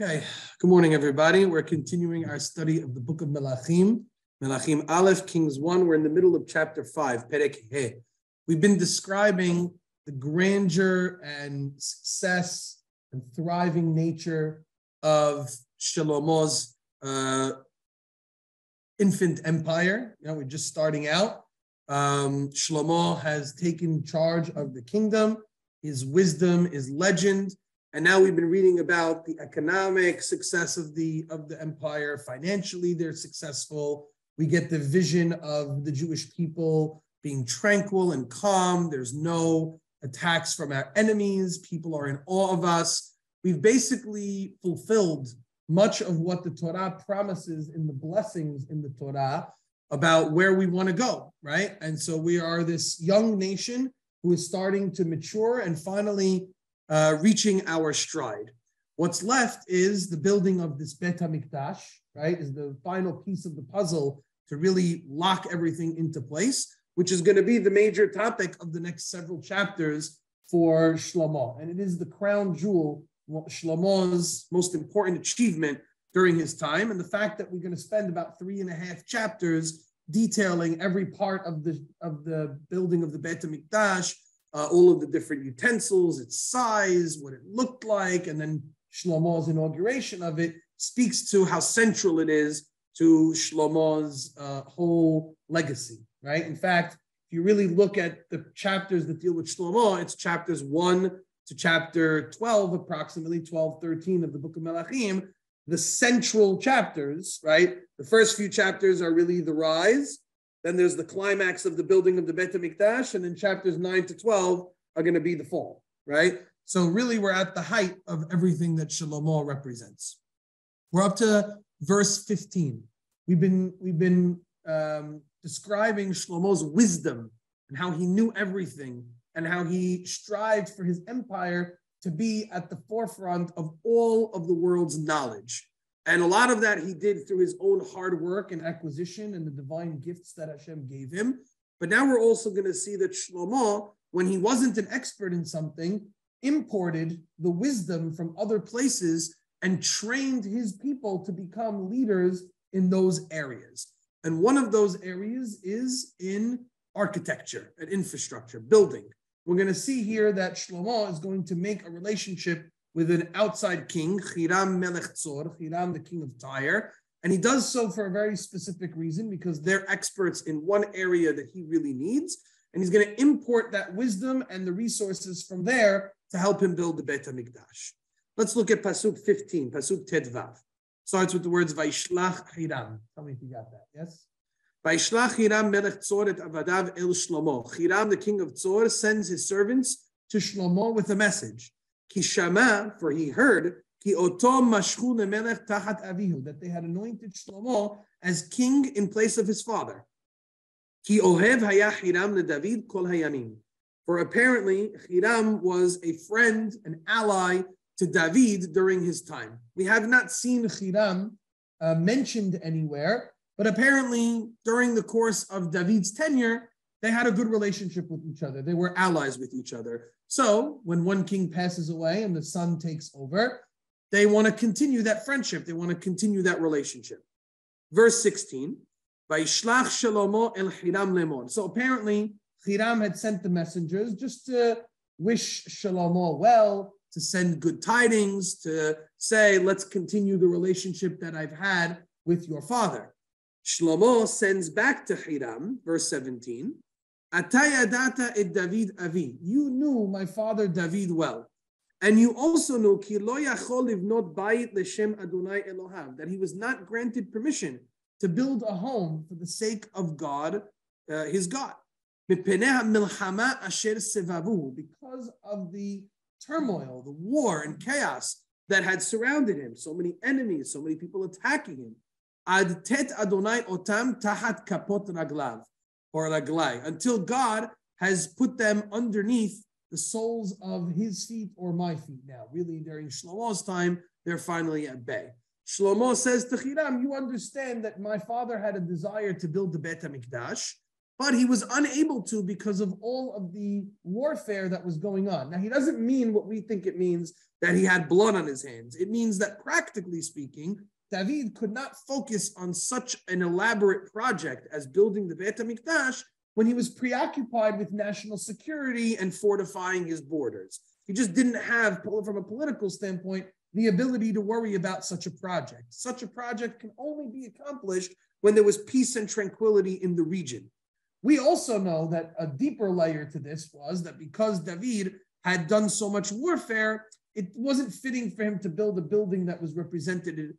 Okay, good morning, everybody. We're continuing our study of the book of Melachim. Melachim Aleph, Kings 1. We're in the middle of chapter 5, Perek He. We've been describing the grandeur and success and thriving nature of Shelomo's infant empire. We're just starting out. Shelomo has taken charge of the kingdom. His wisdom is legend. And now we've been reading about the economic success of the empire. Financially, they're successful. We get the vision of the Jewish people being tranquil and calm. There's no attacks from our enemies. People are in awe of us. We've basically fulfilled much of what the Torah promises in the blessings in the Torah about where we want to go, right? And so we are this young nation who is starting to mature and finally reaching our stride. What's left is the building of this Bet HaMikdash, right, is the final piece of the puzzle to really lock everything into place, which is going to be the major topic of the next several chapters for Shelomo. And it is the crown jewel, Shlomo's most important achievement during his time. And the fact that we're going to spend about 3.5 chapters detailing every part of the building of the Bet HaMikdash, all of the different utensils, its size, what it looked like, and then Shlomo's inauguration of it speaks to how central it is to Shlomo's whole legacy, right? In fact, if you really look at the chapters that deal with Shlomo, it's chapters 1 to chapter 12, approximately 12, 13 of the book of Melachim, the central chapters, right? The first few chapters are really the rise. Then there's the climax of the building of the Bet HaMikdash, and then chapters 9 to 12 are going to be the fall, right? So really we're at the height of everything that Shelomo represents. We're up to verse 15. We've been describing Shlomo's wisdom and how he knew everything and how he strived for his empire to be at the forefront of all of the world's knowledge. And a lot of that he did through his own hard work and acquisition and the divine gifts that Hashem gave him. But now we're also going to see that Shelomo, when he wasn't an expert in something, imported the wisdom from other places and trained his people to become leaders in those areas. And one of those areas is in architecture and infrastructure, building. We're going to see here that Shelomo is going to make a relationship with an outside king, Hiram Melech Tzor, Hiram the king of Tyre. And he does so for a very specific reason, because they're experts in one area that he really needs. And he's going to import that wisdom and the resources from there to help him build the Bet HaMikdash. Let's look at Pasuk 15, Pasuk Tedvav. Starts with the words, Vaishlach Hiram. Tell me if you got that, yes? Vaishlach Hiram Melech Tzor et avadav el Shlomo. Hiram, the king of Tzor, sends his servants to Shlomo with a message. Ki shama, for he heard, ki oto mashchu lemelech tachat avihu, that they had anointed Shlomo as king in place of his father. Ki ohev haya Hiram leDavid kol hayamim. For apparently Hiram was a friend, an ally to David during his time. We have not seen Hiram mentioned anywhere, but apparently during the course of David's tenure, they had a good relationship with each other. They were allies with each other. So when one king passes away and the son takes over, they want to continue that friendship. They want to continue that relationship. Verse 16, Vaishlach Shelomo el Hiram lemon. So apparently Hiram had sent the messengers just to wish Shelomo well, to send good tidings, to say, let's continue the relationship that I've had with your father. Shlomo sends back to Hiram, verse 17, Atayadata et David avi. You knew my father David well, and you also knew ki lo yachol livnot bayit l'shem Adonai Elohav, that he was not granted permission to build a home for the sake of God, his God, milchama asher sevavu, because of the turmoil, the war and chaos that had surrounded him. So many enemies, so many people attacking him. Ad tet Adonai otam tahat kapot raglav. Or laglai, until God has put them underneath the soles of his feet or my feet. Now, really, during Shlomo's time, they're finally at bay. Shlomo says to Hiram, you understand that my father had a desire to build the Bet HaMikdash, but he was unable to because of all of the warfare that was going on. Now, he doesn't mean what we think it means, that he had blood on his hands. It means that practically speaking, David could not focus on such an elaborate project as building the Beit HaMikdash when he was preoccupied with national security and fortifying his borders. He just didn't have, from a political standpoint, the ability to worry about such a project. Such a project can only be accomplished when there was peace and tranquility in the region. We also know that a deeper layer to this was that because David had done so much warfare, it wasn't fitting for him to build a building that was representative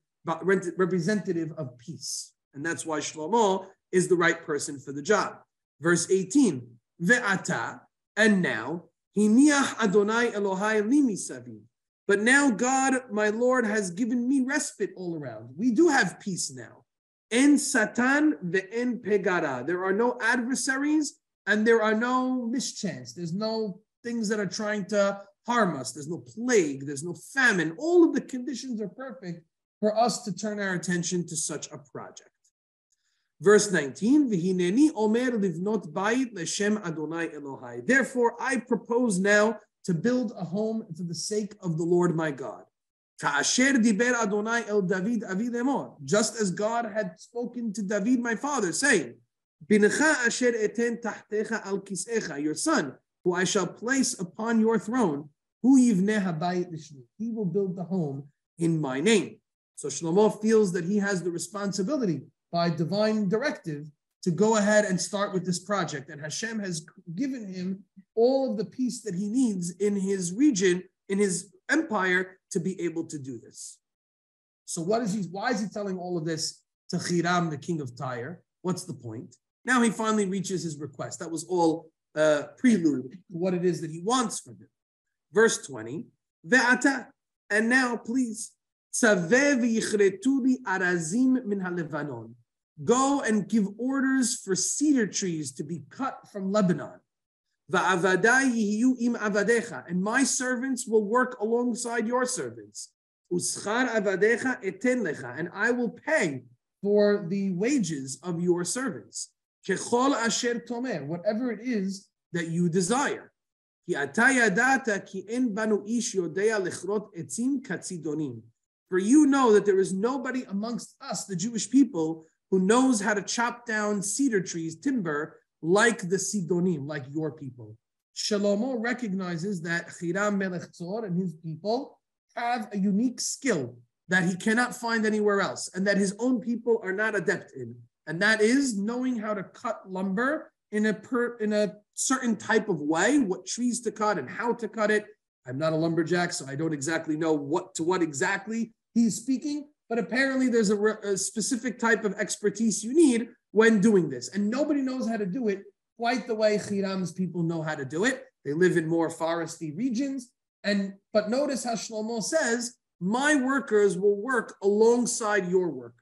of peace. And that's why Shlomo is the right person for the job. Verse 18, Ve'ata, and now, Hiniach Adonai Elohai li misaviv. But now God, my Lord, has given me respite all around. We do have peace now. En Satan ve'en pegara. There are no adversaries and there are no mischance. There's no things that are trying to harm us. There's no plague. There's no famine. All of the conditions are perfect for us to turn our attention to such a project. Verse 19, V'hineni omer livnot bayit l'shem Adonai Elohai. Therefore, I propose now to build a home for the sake of the Lord my God. Ka'asher diber Adonai el David avi lemor. Just as God had spoken to David my father, saying, Bincha asher eten tahtecha al kisecha. Your son, who I shall place upon your throne, hu yivneh habayit l'shmi. He will build the home in my name. So Shlomo feels that he has the responsibility by divine directive to go ahead and start with this project. And Hashem has given him all of the peace that he needs in his region, in his empire, to be able to do this. So why is he telling all of this to Hiram, the king of Tyre? What's the point? Now he finally reaches his request. That was all prelude to what it is that he wants from him. Verse 20, Ve'ata, and now please, Tzaveh v'yichretuli arazim min halevanon. Go and give orders for cedar trees to be cut from Lebanon. Va'avadai yihiyu im avadecha, and my servants will work alongside your servants. Uschar avadecha eten lecha, and I will pay for the wages of your servants. Kechol asher tomer, whatever it is that you desire. Ki ata yadata ki en banu ish yodea lechrot etzim katzidonim. For you know that there is nobody amongst us, the Jewish people, who knows how to chop down cedar trees, timber, like the Sidonim, like your people. Shelomo recognizes that Hiram Melech Tzor and his people have a unique skill that he cannot find anywhere else, and that his own people are not adept in. And that is knowing how to cut lumber in a certain type of way, what trees to cut and how to cut it. I'm not a lumberjack, so I don't exactly know what exactly he's speaking, but apparently there's a specific type of expertise you need when doing this. And nobody knows how to do it quite the way Hiram's people know how to do it. They live in more foresty regions. But notice how Shlomo says, my workers will work alongside your workers.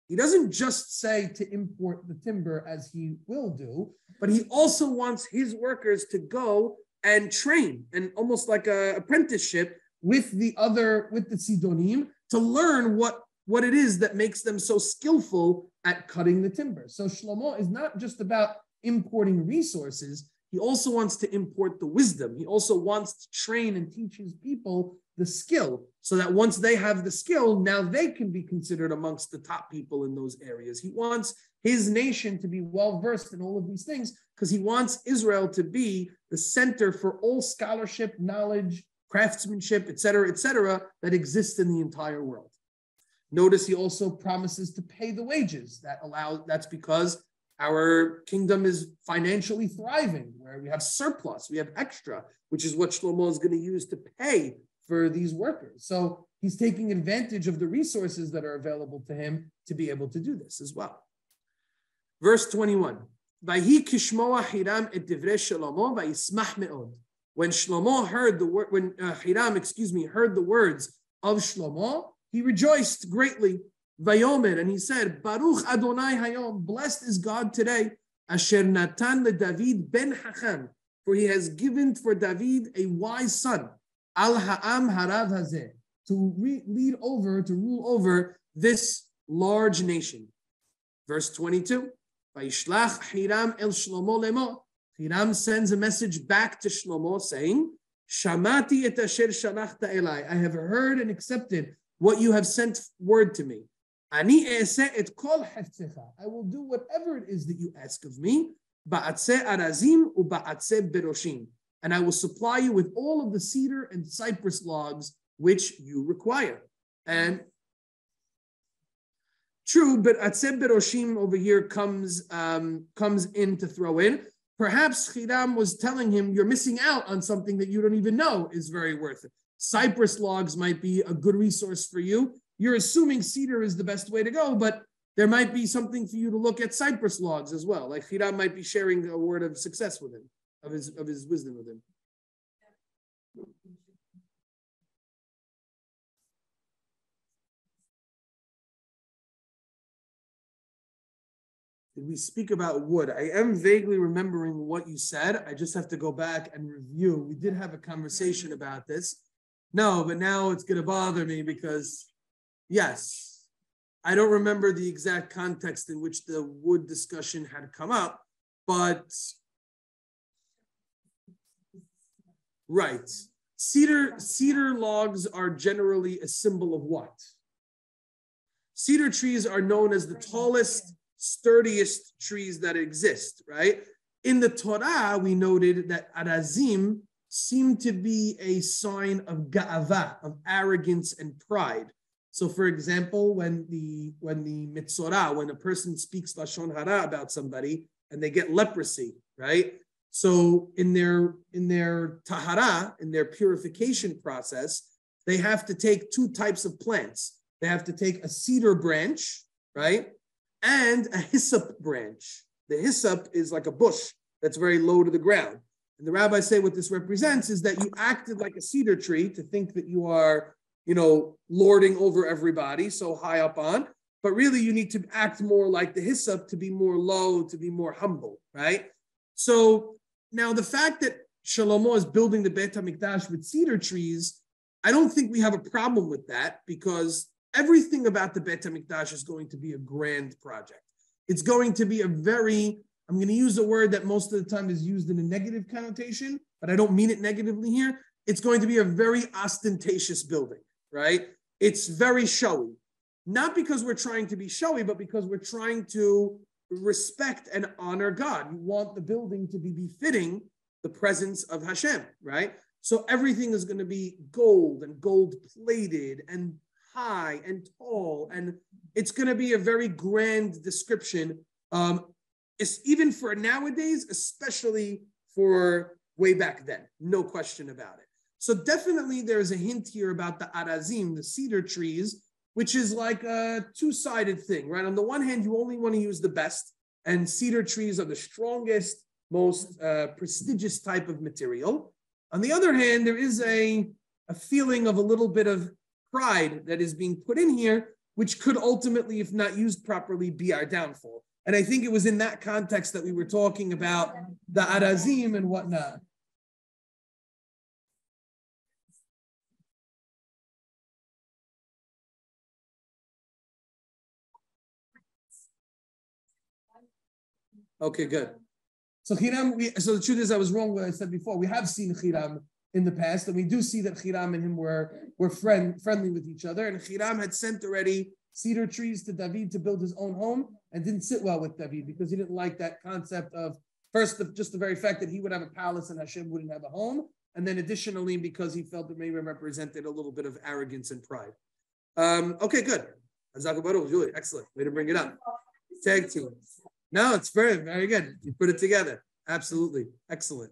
He doesn't just say to import the timber as he will do, but he also wants his workers to go and train, and almost like an apprenticeship with the Sidonim, to learn what it is that makes them so skillful at cutting the timber. So Shlomo is not just about importing resources, he also wants to import the wisdom. He also wants to train and teach his people the skill, so that once they have the skill, now they can be considered amongst the top people in those areas. He wants his nation to be well-versed in all of these things because he wants Israel to be the center for all scholarship, knowledge, craftsmanship, et cetera, that exists in the entire world. Notice he also promises to pay the wages. That's because our kingdom is financially thriving, where we have surplus, we have extra, which is what Shlomo is going to use to pay for these workers. So he's taking advantage of the resources that are available to him to be able to do this as well. Verse 21. Vayhi kishmoa Hiram et divrei Shelomo vayismach me'od. When Shlomo heard Hiram, heard the words of Shlomo, he rejoiced greatly. Vayomer, and he said, Baruch Adonai Hayom, blessed is God today, Asher Natan le David ben Hacham, for he has given for David a wise son, Al Ha'am Harav Hazeh, to rule over this large nation. Verse 22. Vayishlach Hiram el Shlomo lemo. Hiram sends a message back to Shlomo saying, Shamati et asher shalachta elai. I have heard and accepted what you have sent word to me. Ani e'aseh et kol hefzecha. I will do whatever it is that you ask of me. Ba'atzeh arazim u'ba'atzeh beroshim. And I will supply you with all of the cedar and cypress logs which you require. And true, but atzeh beroshim over here comes in to throw in. Perhaps Hiram was telling him, you're missing out on something that you don't even know is very worth it. Cypress logs might be a good resource for you. You're assuming cedar is the best way to go, but there might be something for you to look at cypress logs as well. Like Hiram might be sharing a word of success with him, of his wisdom with him. Did we speak about wood? I am vaguely remembering what you said. I just have to go back and review. We did have a conversation about this. No, but now it's going to bother me because, yes, I don't remember the exact context in which the wood discussion had come up, but right. Cedar logs are generally a symbol of what? Cedar trees are known as the tallest, sturdiest trees that exist, right? In the Torah, we noted that arazim seem to be a sign of ga'ava, of arrogance and pride. So, for example, when the mitzorah, when a person speaks lashon hara about somebody and they get leprosy, right? So, in their tahara, in their purification process, they have to take two types of plants. They have to take a cedar branch, right? And a hyssop branch. The hyssop is like a bush that's very low to the ground. And the rabbis say what this represents is that you acted like a cedar tree to think that you are, lording over everybody so high up on, but really you need to act more like the hyssop to be more low, to be more humble, right? So now the fact that Shelomo is building the Beit HaMikdash with cedar trees, I don't think we have a problem with that because everything about the Beit HaMikdash is going to be a grand project. It's going to be I'm going to use a word that most of the time is used in a negative connotation, but I don't mean it negatively here. It's going to be a very ostentatious building, right? It's very showy. Not because we're trying to be showy, but because we're trying to respect and honor God. You want the building to be befitting the presence of Hashem, right? So everything is going to be gold and gold plated and high and tall, and it's going to be a very grand description. It's even for nowadays, especially for way back then, no question about it. So definitely there's a hint here about the arazim, the cedar trees, which is like a two-sided thing, right? On the one hand, you only want to use the best, and cedar trees are the strongest, most prestigious type of material. On the other hand, there is a feeling of a little bit of pride that is being put in here, which could ultimately, if not used properly, be our downfall. And I think it was in that context that we were talking about the arazim and whatnot. Okay, good. So Hiram, so the truth is I was wrong what I said before. We have seen Hiram in the past, and we do see that Hiram and him were friendly with each other. And Hiram had sent already cedar trees to David to build his own home and didn't sit well with David because he didn't like that concept of, first, just the very fact that he would have a palace and Hashem wouldn't have a home. And then additionally, because he felt it maybe represented a little bit of arrogance and pride. Okay, good. Excellent. Way to bring it up. Tag team. No, it's very, very good. You put it together. Absolutely. Excellent.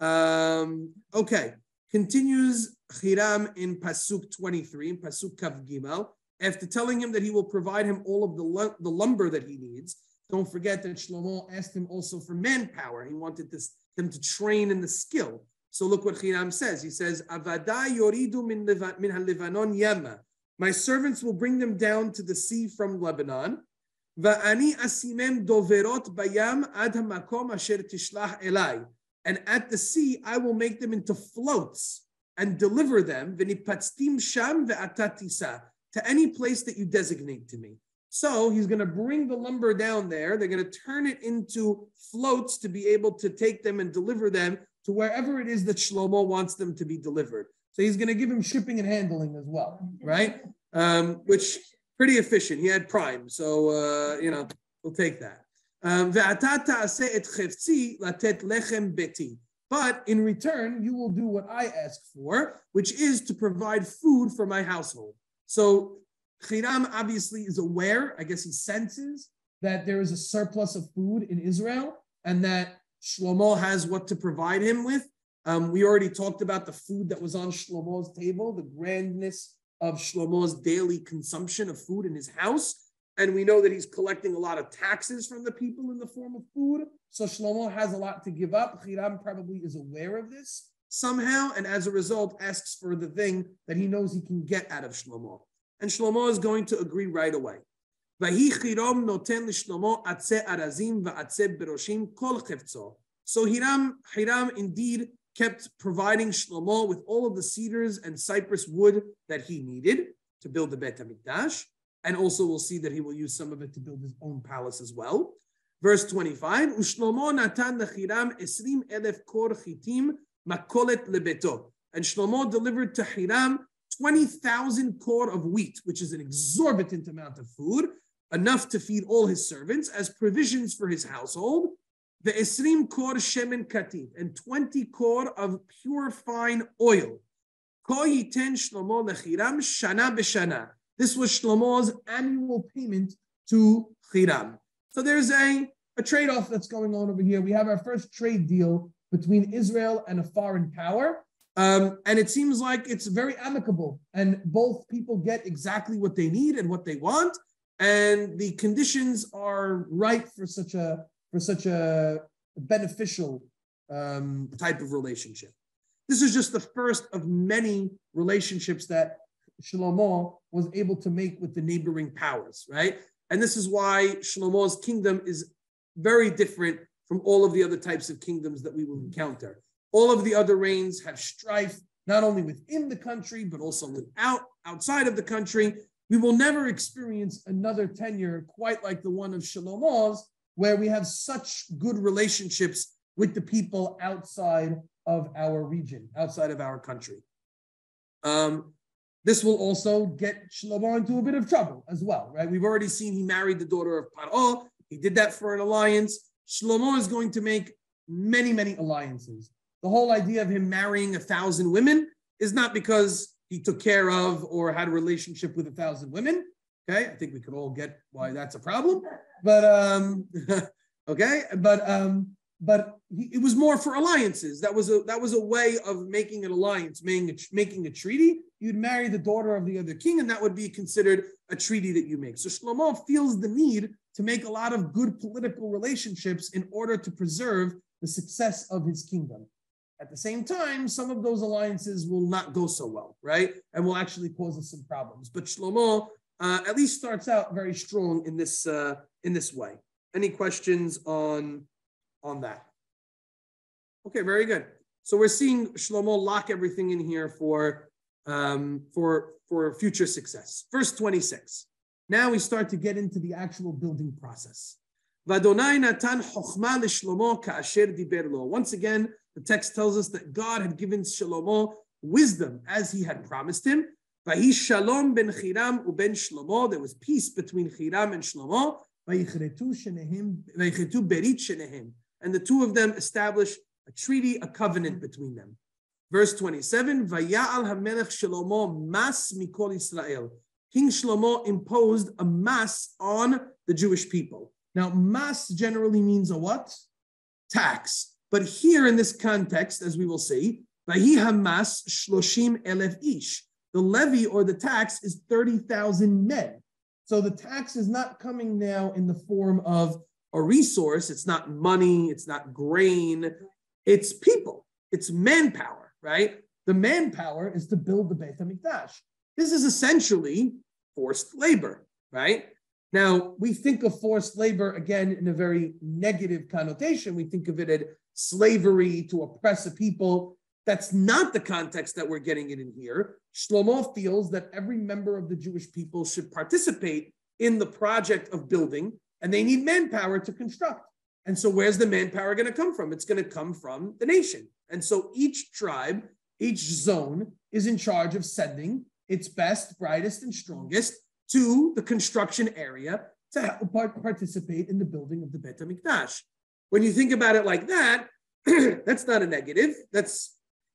Okay. Continues Hiram in Pasuk 23, in Pasuk Kav Gimel. After telling him that he will provide him all of the lumber that he needs, don't forget that Shlomo asked him also for manpower. He wanted them to train in the skill. So look what Hiram says. He says, Avada yoridu min ha-Levanon yama. My servants will bring them down to the sea from Lebanon. Va'ani asimem doverot bayam ad hamakom asher tishlach elai. And at the sea, I will make them into floats and deliver them v'nipatztim sham ve'atatisa, to any place that you designate to me. So he's going to bring the lumber down there. They're going to turn it into floats to be able to take them and deliver them to wherever it is that Shlomo wants them to be delivered. So he's going to give him shipping and handling as well, right? Which pretty efficient. He had Prime, so we'll take that. But in return, you will do what I ask for, which is to provide food for my household. So Hiram obviously is aware, I guess he senses, that there is a surplus of food in Israel and that Shlomo has what to provide him with. We already talked about the food that was on Shlomo's table, the grandness of Shlomo's daily consumption of food in his house. And we know that he's collecting a lot of taxes from the people in the form of food. So Shlomo has a lot to give up. Hiram probably is aware of this somehow, and as a result, asks for the thing that he knows he can get out of Shlomo. And Shlomo is going to agree right away. So Hiram indeed kept providing Shlomo with all of the cedars and cypress wood that he needed to build the Beit HaMikdash. And also we'll see that he will use some of it to build his own palace as well. Verse 25, Ushlomo natan leChiram 20,000 kor chitim makolet lebeto. And Shlomo delivered to Hiram 20,000 kor of wheat, which is an exorbitant amount of food, enough to feed all his servants as provisions for his household. The 20 kor shemen kativ, and 20 kor of pure fine oil. Ko yiten Shlomo leChiram shana b'shana. This was Shlomo's annual payment to Hiram. So there's a trade-off that's going on over here. We have our first trade deal between Israel and a foreign power. And it seems like it's very amicable. And both people get exactly what they need and what they want. And the conditions are right for such a beneficial type of relationship. This is just the first of many relationships that Shelomo was able to make with the neighboring powers, right? And this is why Shlomo's kingdom is very different from all of the other types of kingdoms that we will encounter. All of the other reigns have strife, not only within the country, but also outside of the country. We will never experience another tenure quite like the one of Shelomo's, where we have such good relationships with the people outside of our region, outside of our country. This will also get Shlomo into a bit of trouble as well, right? We've already seen he married the daughter of Paro. He did that for an alliance. Shlomo is going to make many, many alliances. The whole idea of him marrying 1,000 women is not because he took care of or had a relationship with 1,000 women. Okay, I think we could all get why that's a problem. But it was more for alliances. That was a way of making an alliance, making a treaty. You'd marry the daughter of the other king, and that would be considered a treaty that you make. So Shlomo feels the need to make a lot of good political relationships in order to preserve the success of his kingdom. At the same time, some of those alliances will not go so well, right? And will actually cause us some problems. But Shlomo at least starts out very strong in this way. Any questions on that? Okay, very good. So we're seeing Shlomo lock everything in here for future success. Verse 26. Now we start to get into the actual building process. Once again, the text tells us that God had given Shelomo wisdom as he had promised him. There was peace between Hiram and Shlomo. And the two of them established a treaty, a covenant between them. Verse 27, King Shlomo imposed a mas on the Jewish people. Now, mas generally means a what? Tax. But here in this context, as we will see, mas 30,000 ish. The levy or the tax is 30,000 men. So the tax is not coming now in the form of a resource. It's not money. It's not grain. It's people. It's manpower, right? The manpower is to build the Beit HaMikdash. This is essentially forced labor, right? Now, we think of forced labor, again, in a very negative connotation. We think of it as slavery to oppress a people. That's not the context that we're getting it in here. Shlomo feels that every member of the Jewish people should participate in the project of building, and they need manpower to construct. And so where's the manpower going to come from? It's going to come from the nation. And so each tribe, each zone is in charge of sending its best, brightest, and strongest to the construction area to help participate in the building of the Beit HaMikdash. When you think about it like that, that's not a negative.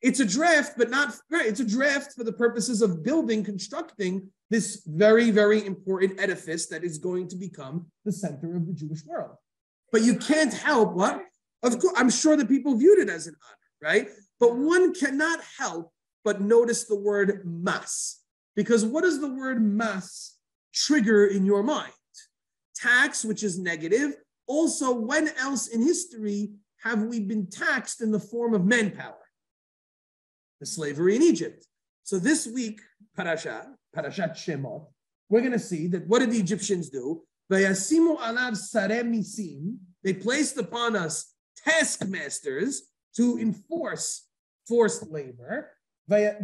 It's a draft, but not right. It's a draft for the purposes of building, constructing this very, very important edifice that is going to become the center of the Jewish world. But you can't help what? Of course, I'm sure that people viewed it as an honor, right? But one cannot help but notice the word mas. Because what does the word mas trigger in your mind? Tax, which is negative. Also, when else in history have we been taxed in the form of manpower? The slavery in Egypt. So this week, Parashat Shemot, we're going to see that what did the Egyptians do? They placed upon us taskmasters to enforce forced labor with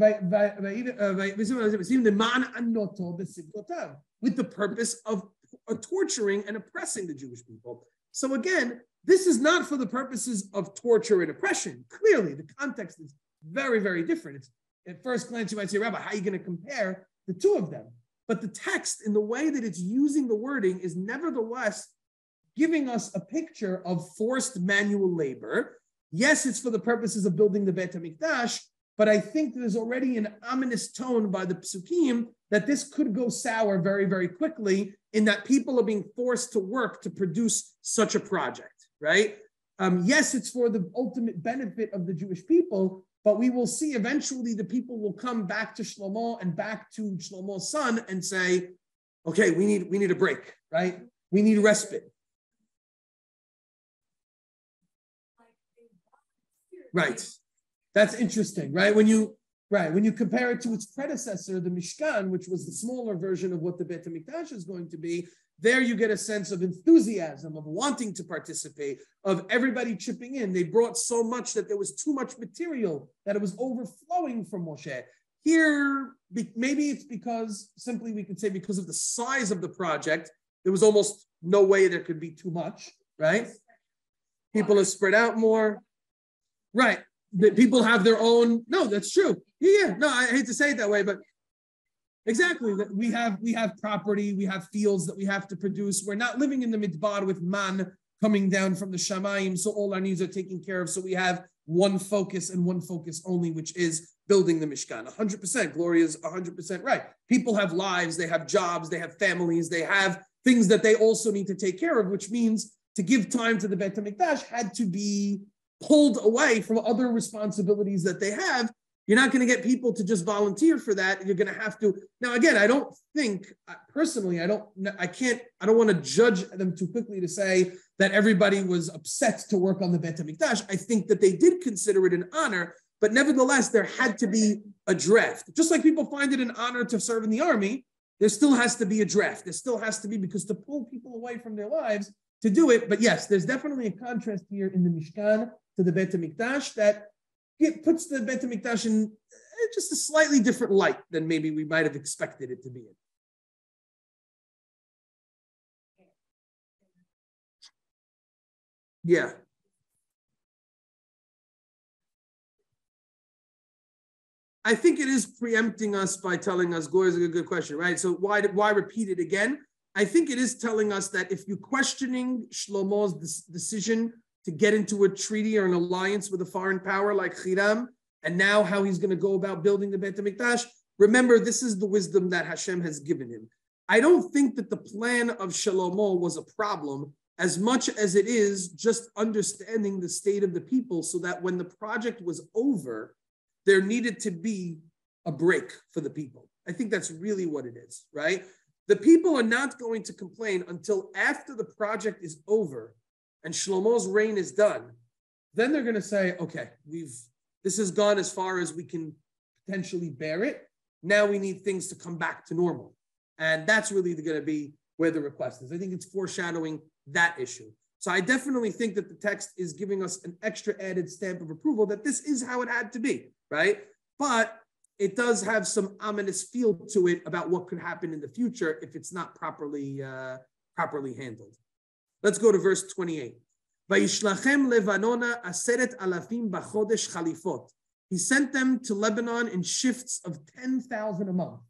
the purpose of torturing and oppressing the Jewish people. So again, this is not for the purposes of torture and oppression. Clearly, the context is very, very different. At first glance, you might say, Rabbi, how are you going to compare the two of them? But the text, in the way that it's using the wording, is nevertheless giving us a picture of forced manual labor. Yes, it's for the purposes of building the Beit HaMikdash, but I think there's already an ominous tone by the Psukim that this could go sour very, very quickly, in that people are being forced to work to produce such a project, right? Yes, it's for the ultimate benefit of the Jewish people, but we will see eventually the people will come back to Shelomo and back to Shlomo's son and say, okay, we need a break, right? We need respite. Right. That's interesting, right? When you compare it to its predecessor, the Mishkan, which was the smaller version of what the Beit HaMikdash is going to be, there you get a sense of enthusiasm, of wanting to participate, of everybody chipping in. They brought so much that there was too much material, that it was overflowing from Moshe. Here, maybe it's because, simply we could say because of the size of the project, there was almost no way there could be too much, right? People are spread out more. Right. The people have their own, no, that's true. Yeah, no, I hate to say it that way, but exactly. We have property, we have fields that we have to produce. We're not living in the midbar with man coming down from the shamayim, so all our needs are taken care of. So we have one focus and one focus only, which is building the Mishkan. 100%. Gloria is 100% right. People have lives, they have jobs, they have families, they have things that they also need to take care of, which means to give time to the Beit HaMikdash had to be pulled away from other responsibilities that they have. You're not going to get people to just volunteer for that. You're going to have to. Now, again, I don't think, personally, I don't want to judge them too quickly to say that everybody was upset to work on the Beit HaMikdash. I think that they did consider it an honor, but nevertheless, there had to be a draft. Just like people find it an honor to serve in the army, there still has to be a draft. There still has to be, because to pull people away from their lives to do it. But yes, there's definitely a contrast here in the Mishkan to the Beit HaMikdash that it puts the Beit HaMikdash in just a slightly different light than maybe we might have expected it to be in. Yeah. I think it is preempting us by telling us, Goy is a good question, right? So why repeat it again? I think it is telling us that if you're questioning Shlomo's decision to get into a treaty or an alliance with a foreign power like Hiram, and now how he's going to go about building the Beit HaMikdash, remember, this is the wisdom that Hashem has given him. I don't think that the plan of Shelomo was a problem as much as it is just understanding the state of the people, so that when the project was over, there needed to be a break for the people. I think that's really what it is, right? The people are not going to complain until after the project is over and Shlomo's reign is done. Then they're going to say, okay, this has gone as far as we can potentially bear it. Now we need things to come back to normal. And that's really going to be where the request is. I think it's foreshadowing that issue. So I definitely think that the text is giving us an extra added stamp of approval that this is how it had to be, right? But it does have some ominous feel to it about what could happen in the future if it's not properly handled. Let's go to verse 28. Vayishlachem levanona aseret alafim b'chodesh chalifot. He sent them to Lebanon in shifts of 10,000 a month.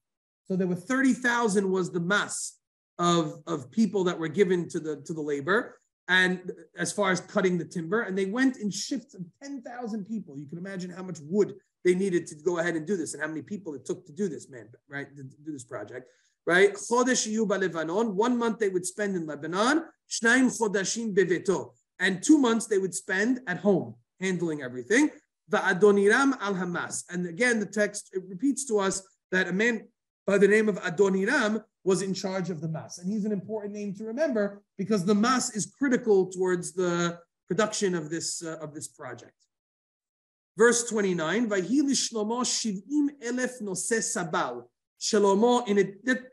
So there were 30,000 was the mass of people that were given to the labor, and as far as cutting the timber, and they went in shifts of 10,000 people. You can imagine how much wood they needed to go ahead and do this, and how many people it took to do this, right? To do this project, right? Chodesh yu b'Levanon. 1 month they would spend in Lebanon. Shnaim chodashim beveto. And 2 months they would spend at home, handling everything. Va'adoniram al hamas. And again, the text, it repeats to us that a man by the name of Adoniram was in charge of the mas. And he's an important name to remember because the mas is critical towards the production of this project. Verse 29, Vayhi Shlomo 70,000 noseh sabal. Shelomo,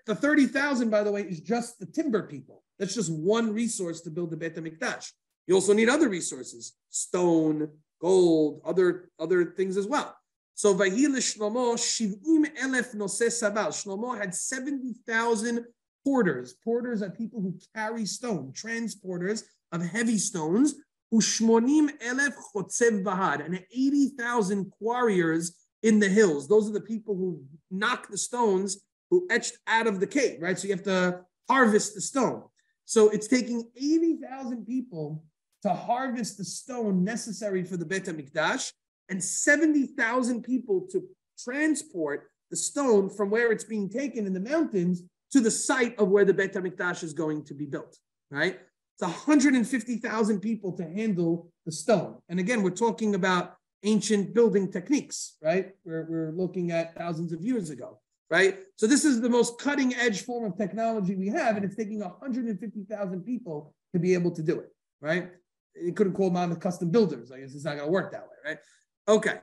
the 30,000, by the way, is just the timber people. That's just one resource to build the Beit HaMikdash. You also need other resources, stone, gold, other things as well. So Vayhi Shlomo 70,000 noseh sabal. Shlomo had 70,000 porters. Porters are people who carry stone, transporters of heavy stones. U'shmonim-elef chotzev bahar, and 80,000 quarriers in the hills. Those are the people who knock the stones, who etched out of the cave, right? So you have to harvest the stone. So it's taking 80,000 people to harvest the stone necessary for the Beit HaMikdash, and 70,000 people to transport the stone from where it's being taken in the mountains to the site of where the Beit HaMikdash is going to be built, right? It's 150,000 people to handle the stone. And again, we're talking about ancient building techniques, right? We're looking at thousands of years ago, right? So this is the most cutting edge form of technology we have, and it's taking 150,000 people to be able to do it, right? You couldn't call them custom builders. I guess it's not going to work that way, right? Okay.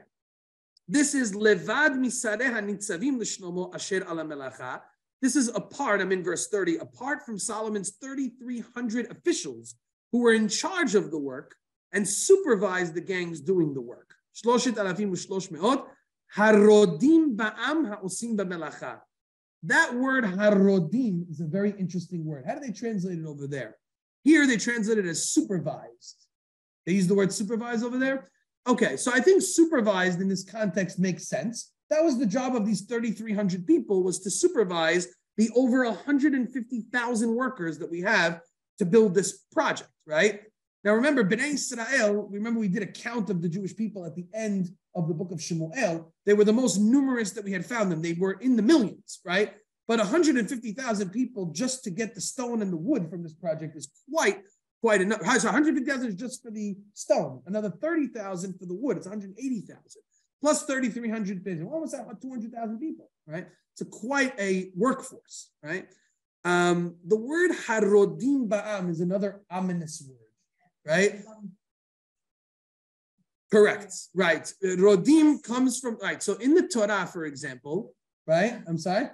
This is Levad Misareh HaNitzavim L'Shlomo Asher Ala Melacha. This is apart, I'm in verse 30, apart from Solomon's 3,300 officials who were in charge of the work and supervised the gangs doing the work. Harodim ba'am ha'osim b'melacha. That word harodim is a very interesting word. How do they translate it over there? Here they translate it as supervised. They use the word supervised over there. Okay, so I think supervised in this context makes sense. That was the job of these 3,300 people, was to supervise the over 150,000 workers that we have to build this project, right? Now remember, Bnei Israel, remember we did a count of the Jewish people at the end of the book of Shemuel. They were the most numerous that we had found them. They were in the millions, right? But 150,000 people just to get the stone and the wood from this project is quite enough. So 150,000 is just for the stone. Another 30,000 for the wood. It's 180,000. Plus 3,300 people, almost 200,000 people, right? It's quite a workforce, right? The word harodim ba'am is another ominous word, right? Correct, right. Rodim comes from, right, so in the Torah, for example, right? I'm sorry?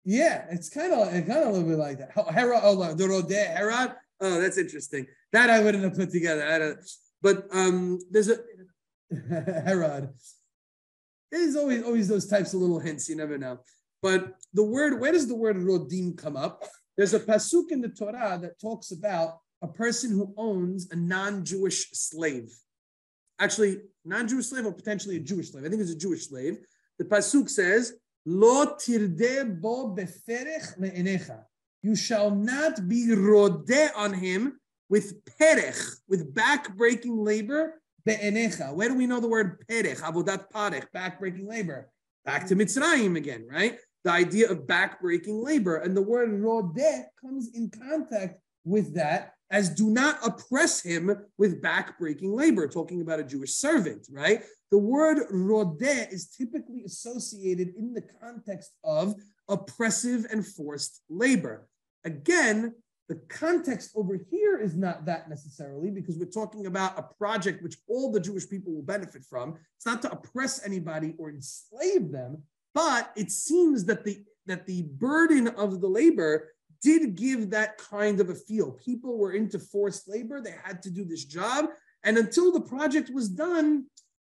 Yeah, it's kind of a little bit like that. The Rodeh, Herod. Oh, that's interesting. That I wouldn't have put together. But there's a Herod. There's always those types of little hints. You never know. But the word, where does the word Rodim come up? There's a pasuk in the Torah that talks about a person who owns a non-Jewish slave. Actually, non-Jewish slave or potentially a Jewish slave. I think it's a Jewish slave. The pasuk says, Lo tirdeh bo beferech le'enecha. You shall not be rodeh on him with perech, with back-breaking labor, be'enecha. Where do we know the word perech? Avodat parech, back-breaking labor. Back to Mitzrayim again, right? The idea of back-breaking labor. And the word rodeh comes in contact with that as do not oppress him with back-breaking labor, talking about a Jewish servant, right? The word rodeh is typically associated in the context of oppressive and forced labor. Again, the context over here is not that necessarily, because we're talking about a project which all the Jewish people will benefit from. It's not to oppress anybody or enslave them, but it seems that the burden of the labor did give that kind of a feel. People were into forced labor. They had to do this job. And until the project was done,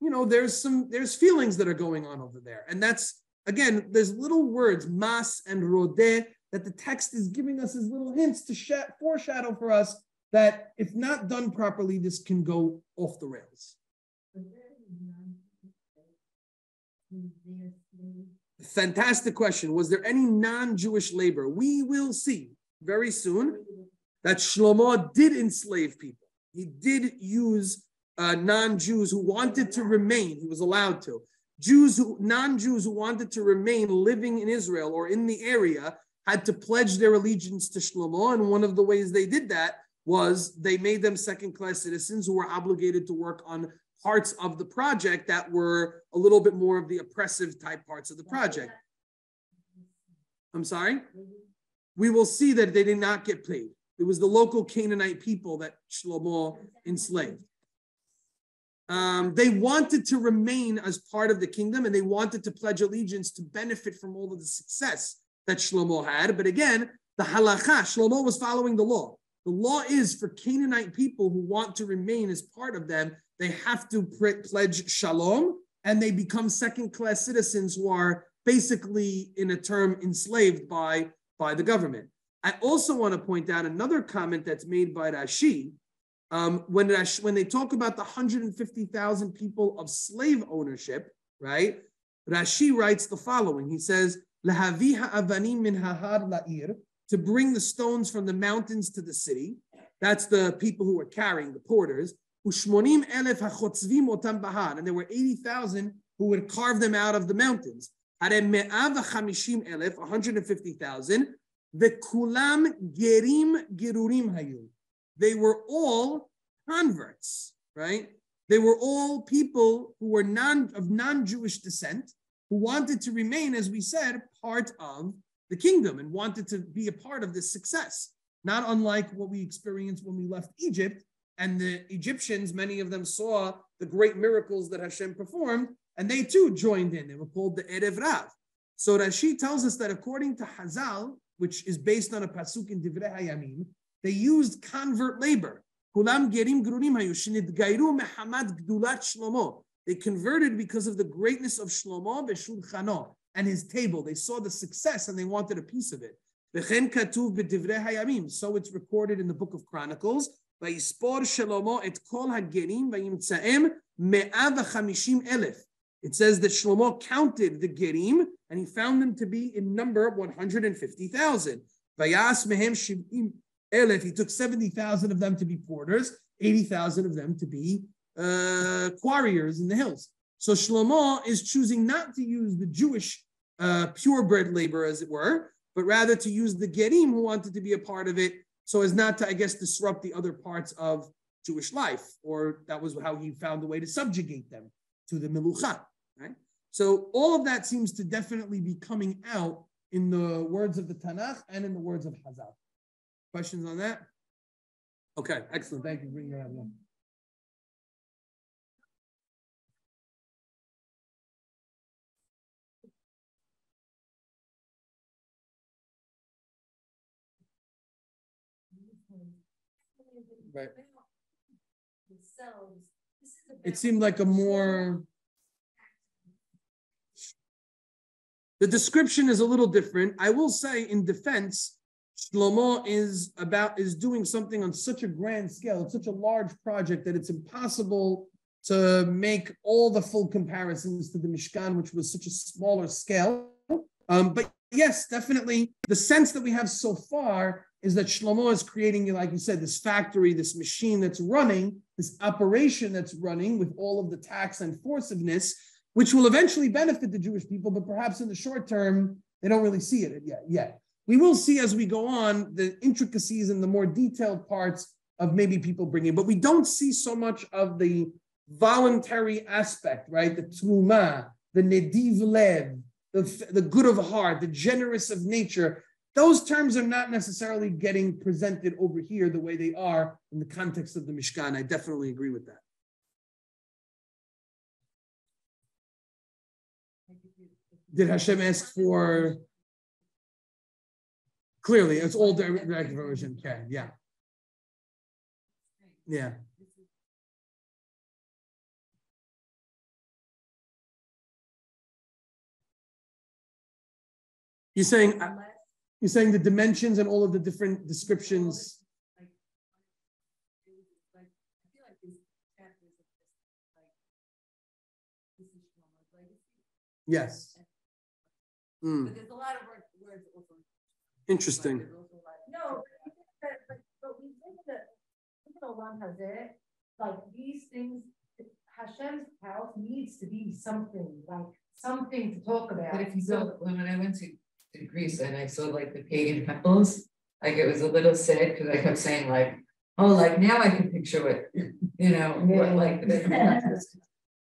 there's feelings that are going on over there. And that's, again, there's little words, mas and rodeh, that the text is giving us as little hints to foreshadow for us that if not done properly, this can go off the rails. Fantastic question. Was there any non-Jewish labor? We will see very soon that Shelomo did enslave people. He did use non-Jews who wanted to remain. He was allowed to. Non-Jews who wanted to remain living in Israel or in the area had to pledge their allegiance to Shelomo. And one of the ways they did that was they made them second-class citizens who were obligated to work on parts of the project that were a little bit more of the oppressive type parts of the project. I'm sorry? We will see that they did not get paid. It was the local Canaanite people that Shelomo enslaved. They wanted to remain as part of the kingdom, and they wanted to pledge allegiance to benefit from all of the success that Shelomo had. But again, the halacha, Shelomo was following the law. The law is for Canaanite people who want to remain as part of them, they have to pledge shalom, and they become second-class citizens who are basically, in a term, enslaved by the government. I also want to point out another comment that's made by Rashi. When they talk about the 150,000 people of slave ownership, right? Rashi writes the following. He says, "Lahavi ha'avanim min hahar la'ir," to bring the stones from the mountains to the city. That's the people who were carrying, the porters. Ushmonim elef hachotzvim otam bahar, and there were 80,000 who would carve them out of the mountains. Hare me'av ha'chamishim elef, 150,000. The kulam gerim gerurim hayu. They were all converts, right? They were all people who were of non-Jewish descent, who wanted to remain, as we said, part of the kingdom and wanted to be a part of this success. Not unlike what we experienced when we left Egypt, and the Egyptians, many of them saw the great miracles that Hashem performed, and they too joined in. They were called the Erev Rav. So Rashi tells us that according to Hazal, which is based on a pasuk in Divrei Hayamim, they used convert labor. Kulam gerim gerurim hayu shenidgairu mehamad gdulat Shlomo. They converted because of the greatness of Shlomo v'shulchano and his table. They saw the success and they wanted a piece of it. V'chen katuv b'divrei hayamim. So it's recorded in the book of Chronicles. Vayispor Shelomo et kol hagerim vayimtzaem me'av v'chamishim elef. It says that Shlomo counted the gerim and he found them to be in number 150,000. Vayas mehem shivim elef. He took 70,000 of them to be porters, 80,000 of them to be quarriers in the hills. So Shlomo is choosing not to use the Jewish purebred labor, as it were, but rather to use the gerim who wanted to be a part of it, so as not to, I guess, disrupt the other parts of Jewish life, or that was how he found a way to subjugate them to the Melucha, right? So all of that seems to definitely be coming out in the words of the Tanakh and in the words of Hazal. Questions on that? Okay, excellent. Thank you for bringing that up. Right. It seemed like a more... The description is a little different. I will say, in defense, Shlomo is doing something on such a grand scale, it's such a large project that it's impossible to make all the full comparisons to the Mishkan, which was such a smaller scale. But yes, definitely, the sense that we have so far is that Shlomo is creating, like you said, this factory, this machine that's running, this operation that's running with all of the tax and forciveness, which will eventually benefit the Jewish people, but perhaps in the short term, they don't really see it yet. We will see as we go on the intricacies and the more detailed parts of maybe people bringing, but we don't see so much of the voluntary aspect, right? The truma, the nediv lev, the good of heart, the generous of nature. Those terms are not necessarily getting presented over here the way they are in the context of the Mishkan. I definitely agree with that. Did Hashem ask for? Clearly, it's all direct version. Okay, yeah. Yeah. You're saying the dimensions and all of the different descriptions. Yes. But there's a lot of words also. Interesting. No, but we think that Olam Hazeh, like these things, Hashem's house needs to be something to talk about. But if you go, when I went to Greece and I saw like the pagan temples, like it was a little sad because I kept saying like, oh, like now I can picture what, what like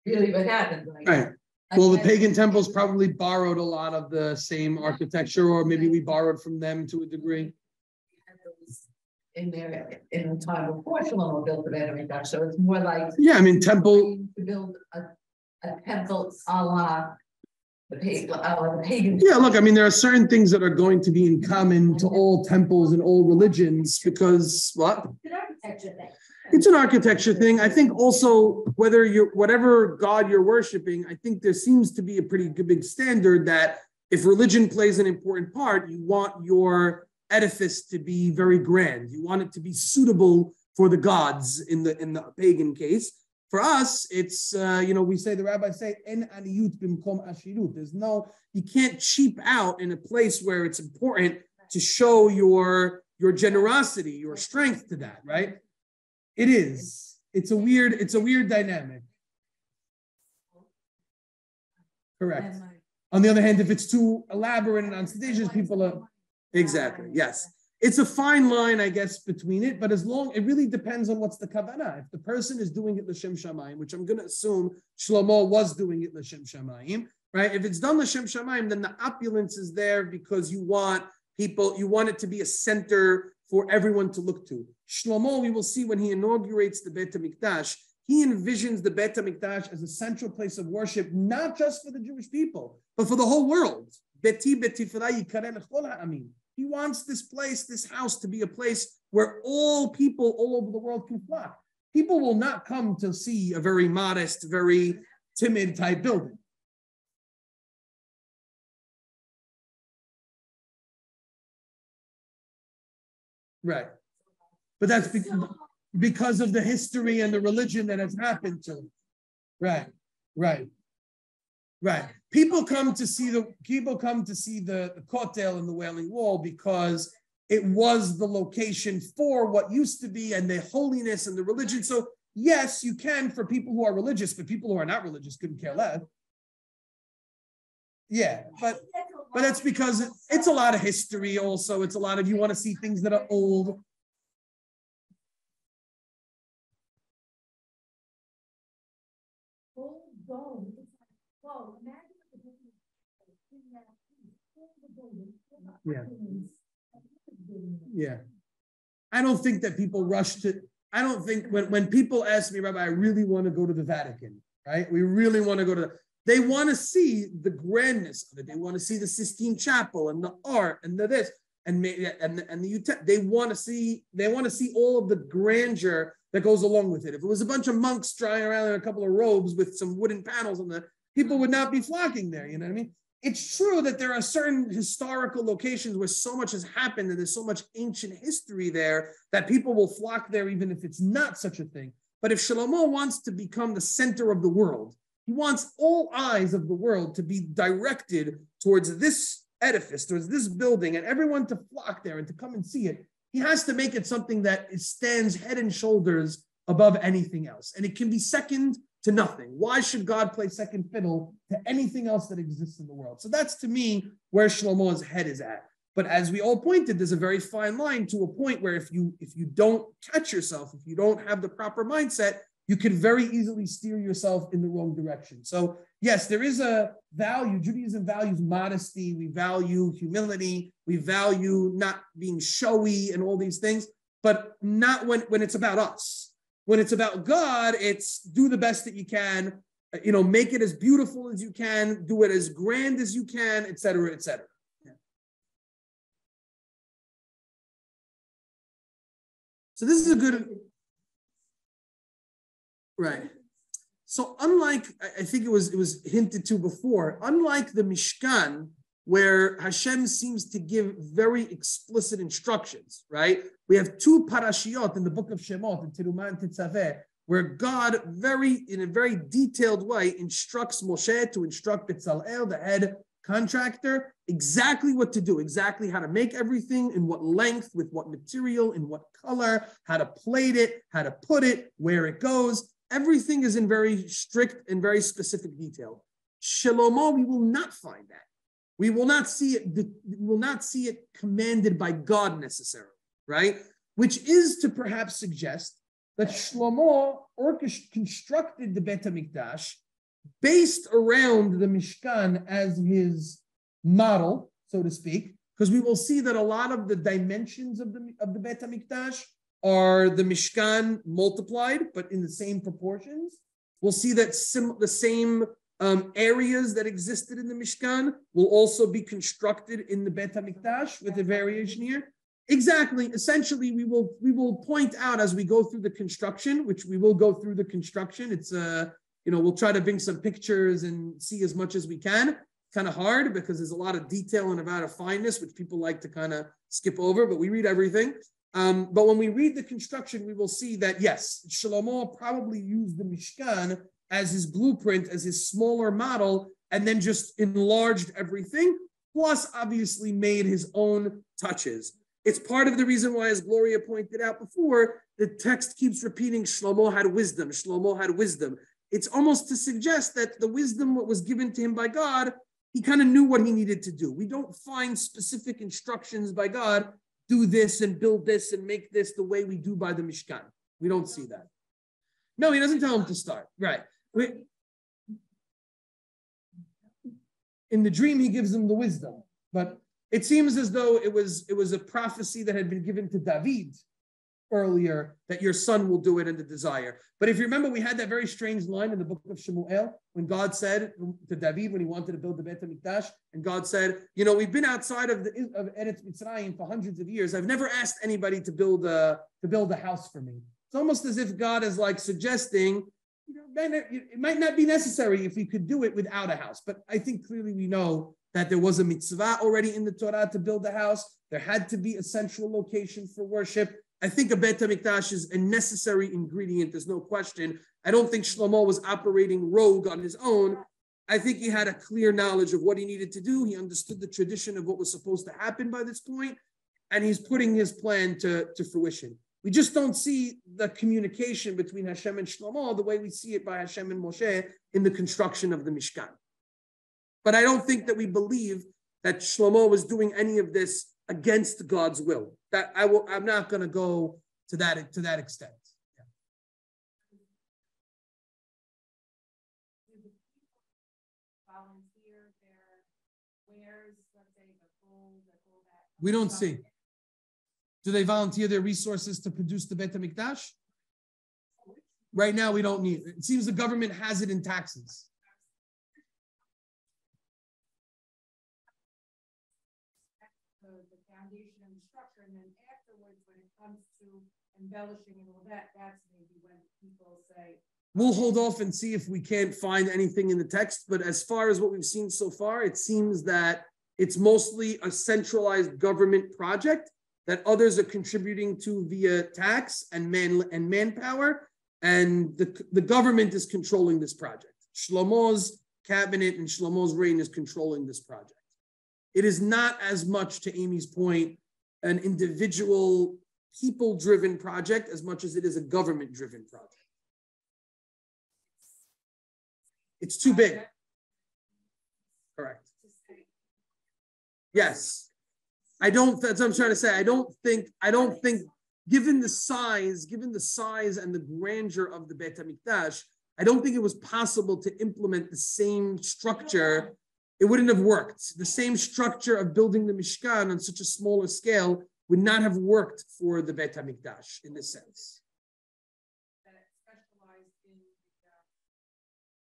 really what happened. Like, right. Well, the pagan temples probably borrowed a lot of the same architecture, or maybe we borrowed from them to a degree. In there, in the time before Shelomo built the Beit HaMikdash, so it's more like temple to build a temple a la the pagan. Yeah, look, I mean, there are certain things that are going to be in common to all temples and all religions because what? It's an architecture thing. It's an architecture thing. I think also whatever God you're worshiping, I think there seems to be a pretty big standard that if religion plays an important part, you want your edifice to be very grand. You want it to be suitable for the gods in the pagan case. For us, it's we say, the rabbis say, en aniyut bimkom ashirut. You can't cheap out in a place where it's important to show your generosity, your strength to that, right? It is. It's a weird dynamic. Correct. On the other hand, if it's too elaborate and ostentatious, people are exactly, yes. It's a fine line, I guess, between it, but it really depends on what's the kavanah. If the person is doing it l'shem shamayim, which I'm going to assume Shelomo was doing it l'shem shamayim, right? If it's done l'shem shamayim, then the opulence is there because you want it to be a center for everyone to look to. Shlomo, we will see when he inaugurates the Beit HaMikdash, he envisions the Beit HaMikdash as a central place of worship, not just for the Jewish people, but for the whole world. He wants this place, this house, to be a place where all people all over the world can flock. People will not come to see a very modest, very timid type building. Right. But that's because of the history and the religion that has happened to them. Right. People come to see the Kotel and the Wailing Wall because it was the location for what used to be and the holiness and the religion. So yes, you can for people who are religious, but people who are not religious couldn't care less. Yeah, but that's because it's a lot of history also. It's a lot of, you want to see things that are old. Yeah. I don't think that people rush to, I don't think when people ask me, Rabbi, I really want to go to the Vatican, right? We really want to go to they want to see the grandness of it. They want to see the Sistine Chapel and the art and the this and they want to see all of the grandeur that goes along with it. If it was a bunch of monks drying around in a couple of robes with some wooden panels on the, people would not be flocking there. You know what I mean? It's true that there are certain historical locations where so much has happened and there's so much ancient history there that people will flock there even if it's not such a thing. But if Shelomo wants to become the center of the world, he wants all eyes of the world to be directed towards this edifice, towards this building, and everyone to flock there and to come and see it. He has to make it something that stands head and shoulders above anything else. And it can be second to nothing. Why should God play second fiddle to anything else that exists in the world? So that's, to me, where Shlomo's head is at. But as we all pointed, there's a very fine line to a point where if you don't catch yourself, if you don't have the proper mindset, you can very easily steer yourself in the wrong direction. So yes, there is a value. Judaism values modesty. We value humility. We value not being showy and all these things, but not when it's about us. When it's about God, it's do the best that you can, make it as beautiful as you can, do it as grand as you can, et cetera, et cetera. Yeah. So this is a good... Right. So unlike, I think it was hinted to before, unlike the Mishkan, where Hashem seems to give very explicit instructions, right? We have two parashiyot in the book of Shemot, in Terumah and Tetzaveh, where God in a very detailed way instructs Moshe to instruct Bezalel, the head contractor, exactly what to do, exactly how to make everything, in what length, with what material, in what color, how to plate it, how to put it, where it goes. Everything is in very strict and very specific detail. Shelomo, we will not find that. We will not see it. We will not see it commanded by God necessarily, right? Which is to perhaps suggest that Shlomo constructed the Bet HaMikdash based around the Mishkan as his model, so to speak, because we will see that a lot of the dimensions of the Bet HaMikdash are the Mishkan multiplied, but in the same proportions. We'll see that the same areas that existed in the Mishkan will also be constructed in the Bet HaMikdash with a variation here. Exactly. Essentially, we will point out as we go through the construction, which we will go through the construction. It's we'll try to bring some pictures and see as much as we can. Kind of hard because there's a lot of detail and amount of fineness, which people like to kind of skip over, but we read everything. But when we read the construction, we will see that, yes, Shelomo probably used the Mishkan as his blueprint, as his smaller model, and then just enlarged everything, plus obviously made his own touches. It's part of the reason why, as Gloria pointed out before, the text keeps repeating, Shlomo had wisdom, Shlomo had wisdom. It's almost to suggest that the wisdom that was given to him by God, he kind of knew what he needed to do. We don't find specific instructions by God, do this and build this and make this the way we do by the Mishkan. We don't see that. No, he doesn't tell him to start. Right. In the dream, he gives him the wisdom, but it seems as though it was a prophecy that had been given to David earlier, that your son will do it in the desire. But if you remember, we had that very strange line in the book of Shemuel when God said to David when he wanted to build the Bet HaMikdash, and God said, we've been outside of Eretz Mitzrayim for hundreds of years. I've never asked anybody to build a house for me. It's almost as if God is like suggesting, it might not be necessary if we could do it without a house. But I think clearly we know that there was a mitzvah already in the Torah to build a house. There had to be a central location for worship. I think a Bet HaMikdash is a necessary ingredient. There's no question. I don't think Shlomo was operating rogue on his own. I think he had a clear knowledge of what he needed to do. He understood the tradition of what was supposed to happen by this point, and he's putting his plan to fruition. We just don't see the communication between Hashem and Shlomo the way we see it by Hashem and Moshe in the construction of the Mishkan. But I don't think that we believe that Shlomo was doing any of this against God's will. That I'm not going to go to that extent. Yeah. We don't see. Do they volunteer their resources to produce the Bet HaMikdash? Right now, we don't need it. It seems the government has it in taxes. The foundation and the structure, and then afterwards, when it comes to embellishing and all that, that's maybe when people say. We'll hold off and see if we can't find anything in the text. But as far as what we've seen so far, it seems that it's mostly a centralized government project that others are contributing to via tax and manpower, and the government is controlling this project. Shlomo's cabinet and Shlomo's reign is controlling this project. It is not as much, to Amy's point, an individual, people-driven project as much as it is a government-driven project. It's too big. Correct. Yes. That's what I'm trying to say. I don't think, given the size and the grandeur of the Bet HaMikdash, I don't think it was possible to implement the same structure. It wouldn't have worked. The same structure of building the Mishkan on such a smaller scale would not have worked for the Bet HaMikdash in this sense.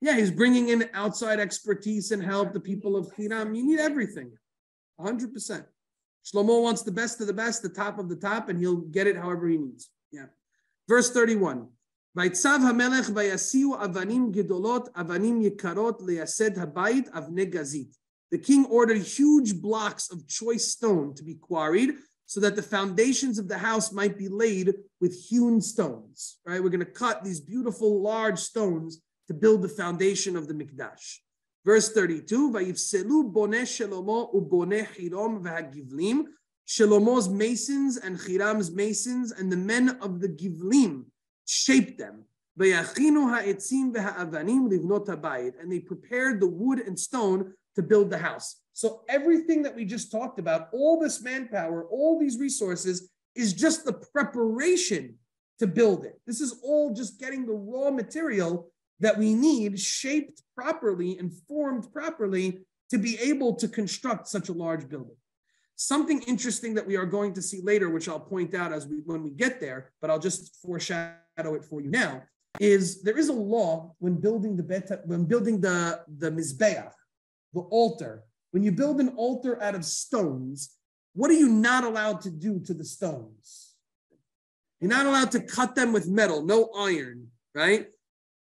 Yeah, he's bringing in outside expertise and help, the people of Hiram. You need everything, 100%. Shlomo wants the best of the best, the top of the top, and he'll get it however he needs. Yeah. Verse 31. Vaytzav hamelech vayasiu avanim gedolot avanim yekarot leyased habayit avne gazit the king ordered huge blocks of choice stone to be quarried so that the foundations of the house might be laid with hewn stones, right? We're going to cut these beautiful large stones to build the foundation of the Mikdash. Verse 32, Vayivselu boneh Shelomo uboneh Hiram v'hagivlim. Shelomo's masons and Hiram's masons and the men of the Givlim shaped them. Vayachinu ha'etzim v'ha'avanim livnot habayit. And they prepared the wood and stone to build the house. So everything that we just talked about, all this manpower, all these resources, is just the preparation to build it. This is all just getting the raw material that we need shaped properly and formed properly to be able to construct such a large building. Something interesting that we are going to see later, which I'll point out when we get there, but I'll just foreshadow it for you now, is there is a law when building the Mizbeach, the altar. When you build an altar out of stones, what are you not allowed to do to the stones? You're not allowed to cut them with metal, no iron, right?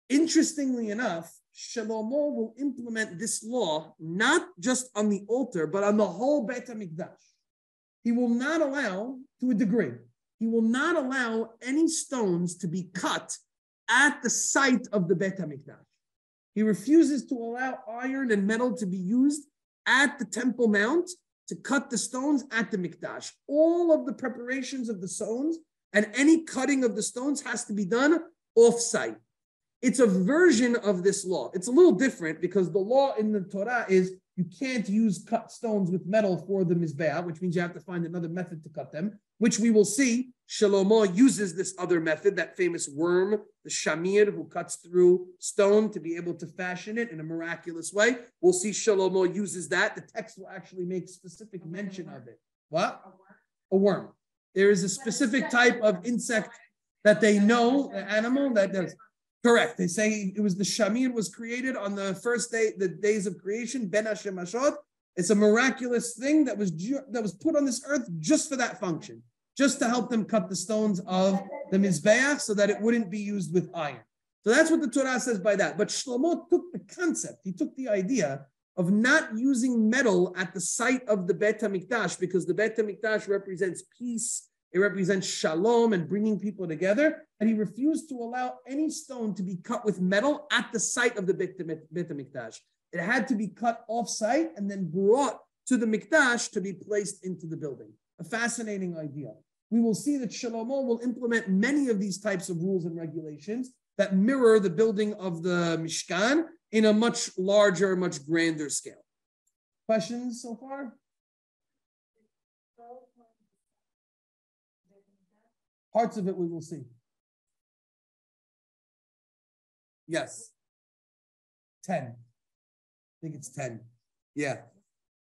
Interestingly enough, Shelomo will implement this law not just on the altar, but on the whole Beit HaMikdash. He will not allow, to a degree, he will not allow any stones to be cut at the site of the Beit HaMikdash. He refuses to allow iron and metal to be used at the Temple Mount to cut the stones at the Mikdash. All of the preparations of the stones and any cutting of the stones has to be done off-site. It's a version of this law. It's a little different because the law in the Torah is you can't use cut stones with metal for the Mizbeah, which means you have to find another method to cut them, which we will see. Shelomo uses this other method, that famous worm, the shamir, who cuts through stone to be able to fashion it in a miraculous way. We'll see Shelomo uses that. The text will actually make specific mention of it. What? A worm. There is a specific type of insect that they know, an animal that does. Correct. They say it was the shamir was created on the first day, the days of creation, Ben Hashem Hashot. It's a miraculous thing that was put on this earth just for that function, just to help them cut the stones of the Mizbeach so that it wouldn't be used with iron. So that's what the Torah says by that. But Shlomo took the concept, he took the idea of not using metal at the site of the Beit HaMikdash because the Beit HaMikdash represents peace, it represents shalom and bringing people together. And he refused to allow any stone to be cut with metal at the site of the Beit HaMikdash. It had to be cut off-site and then brought to the Mikdash to be placed into the building. A fascinating idea. We will see that Shelomo will implement many of these types of rules and regulations that mirror the building of the Mishkan in a much larger, much grander scale. Questions so far? Parts of it we will see. Yes. 10. I think it's 10. Yeah.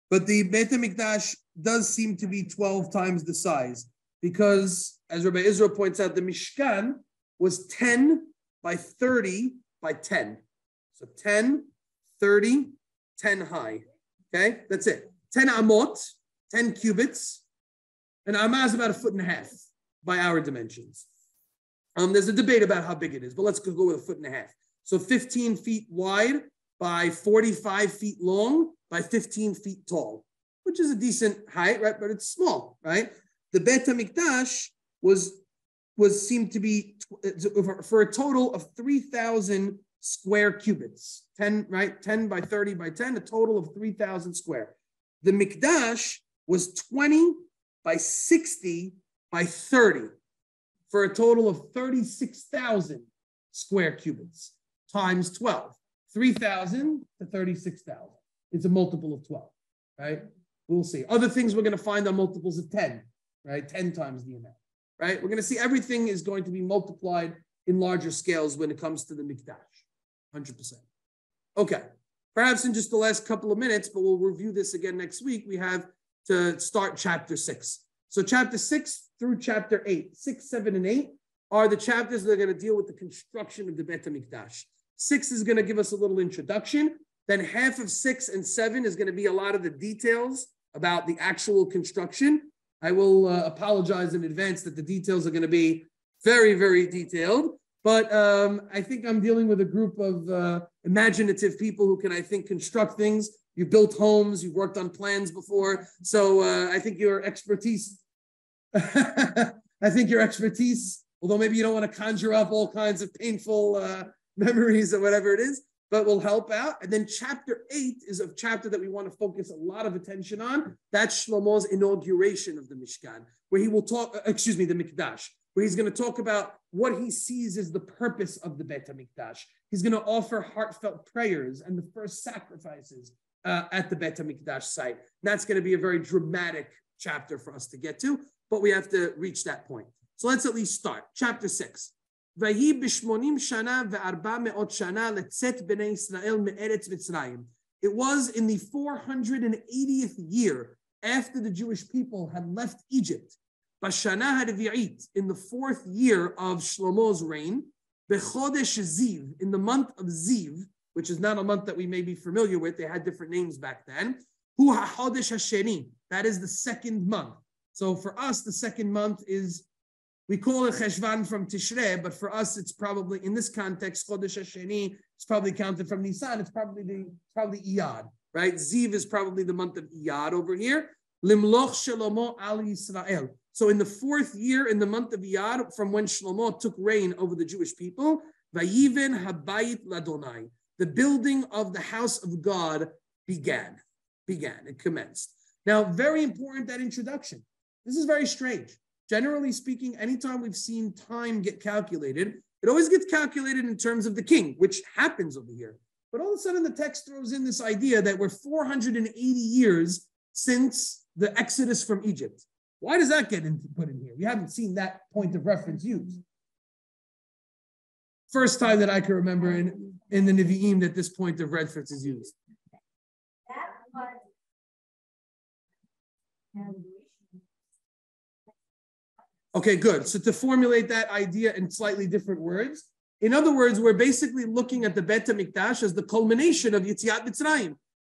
But the Beit HaMikdash does seem to be 12 times the size because, as Rabbi Israel points out, the Mishkan was 10 by 30 by 10. So 10, 30, 10 high. Okay? That's it. 10 amot, 10 cubits. And amah is about 1.5 feet by our dimensions. There's a debate about how big it is, but let's go with 1.5 feet. So 15 feet wide by 45 feet long by 15 feet tall, which is a decent height, right? But it's small, right? The Beit HaMikdash was seemed to be for a total of 3,000 square cubits. 10, right? 10 by 30 by 10, a total of 3,000 square. The Mikdash was 20 by 60 by 30 for a total of 36,000 square cubits times 12. 3,000 to 36,000. It's a multiple of 12, right? We'll see. Other things we're going to find are multiples of 10, right? 10 times the amount, right? We're going to see everything is going to be multiplied in larger scales when it comes to the Mikdash, 100%. Okay, perhaps in just the last couple of minutes, but we'll review this again next week, we have to start chapter 6. So chapter 6 through chapter 8, 6, 7, and 8 are the chapters that are going to deal with the construction of the Beit HaMikdash. 6 is going to give us a little introduction. Then half of 6 and 7 is going to be a lot of the details about the actual construction. I will apologize in advance that the details are going to be very, very detailed. But I think I'm dealing with a group of imaginative people who can, I think, construct things You've built homes, you've worked on plans before. So I think your expertise, although maybe you don't want to conjure up all kinds of painful memories or whatever it is, but will help out. And then chapter 8 is a chapter that we want to focus a lot of attention on. That's Shlomo's inauguration of the Mishkan, where he will talk, the Mikdash, where he's going to talk about what he sees as the purpose of the Beit HaMikdash. He's going to offer heartfelt prayers and the first sacrifices at the Beit HaMikdash site. And that's going to be a very dramatic chapter for us to get to, but we have to reach that point. So let's at least start. Chapter 6. It was in the 480th year after the Jewish people had left Egypt, in the 4th year of Shlomo's reign, in the month of Ziv, which is not a month that we may be familiar with, they had different names back then, that is the 2nd month. So for us, the 2nd month is, we call it Cheshvan from Tishrei, but for us, it's probably, in this context, Chodesh HaSheni, it's probably counted from Nisan, it's probably Iyad, right? Ziv is probably the month of Iyad over here. Limloch Shelomo al Yisrael. So in the 4th year, in the month of Iyad, from when Shlomo took reign over the Jewish people, Vayiven Habayit Ladonai, the building of the house of God began, it commenced. Now, very important, that introduction. This is very strange. Generally speaking, anytime we've seen time get calculated, it always gets calculated in terms of the king, which happens over here. But all of a sudden, the text throws in this idea that we're 480 years since the Exodus from Egypt. Why does that get put in here? We haven't seen that point of reference used. First time that I can remember in the Nevi'im that this point of reference is used. Okay, good. So to formulate that idea in slightly different words, in other words, we're basically looking at the Beit HaMikdash as the culmination of Yetziat Mitzrayim.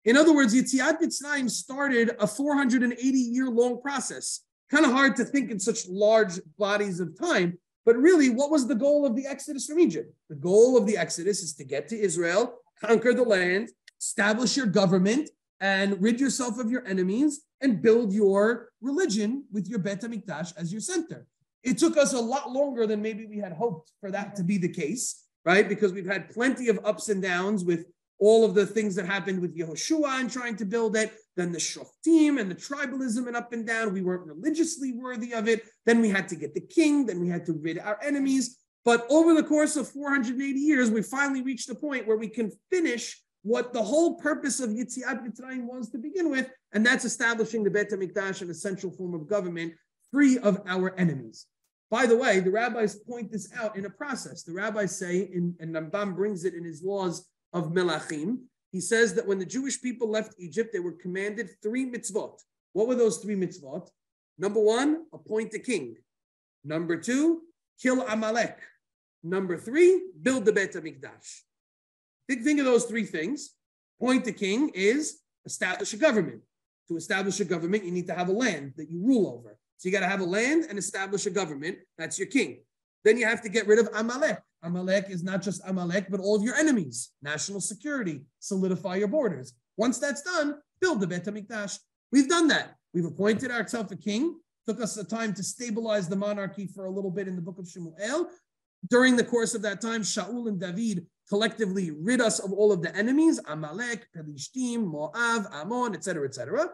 In other words, Yetziat Mitzrayim started a 480-year-long process. Kind of hard to think in such large bodies of time, but really, what was the goal of the Exodus from Egypt? The goal of the Exodus is to get to Israel, conquer the land, establish your government, and rid yourself of your enemies, and build your religion with your Beit HaMikdash as your center. It took us a lot longer than maybe we had hoped for that to be the case, right? Because we've had plenty of ups and downs with all of the things that happened with Yehoshua and trying to build it, then the Shoftim and the tribalism and up and down. We weren't religiously worthy of it. Then we had to get the king. Then we had to rid our enemies. But over the course of 480 years, we finally reached a point where we can finish what the whole purpose of Yetziat Mitzrayim was to begin with, and that's establishing the Beit HaMikdash, an essential form of government, free of our enemies. By the way, the rabbis point this out in a process. The rabbis say, and Rambam brings it in his laws of Melachim, he says that when the Jewish people left Egypt, they were commanded 3 mitzvot. What were those 3 mitzvot? Number 1, appoint a king. Number 2, kill Amalek. Number 3, build the Beit HaMikdash. Think of those 3 things. Appoint a king is establish a government. To establish a government, you need to have a land that you rule over. So you got to have a land and establish a government. That's your king. Then you have to get rid of Amalek. Amalek is not just Amalek, but all of your enemies. National security. Solidify your borders. Once that's done, build the Beit HaMikdash. We've done that. We've appointed ourselves a king. Took us a time to stabilize the monarchy for a little bit in the book of Shemuel. During the course of that time, Shaul and David collectively rid us of all of the enemies, Amalek, Pelishtim, Moab, Ammon, etc., etc.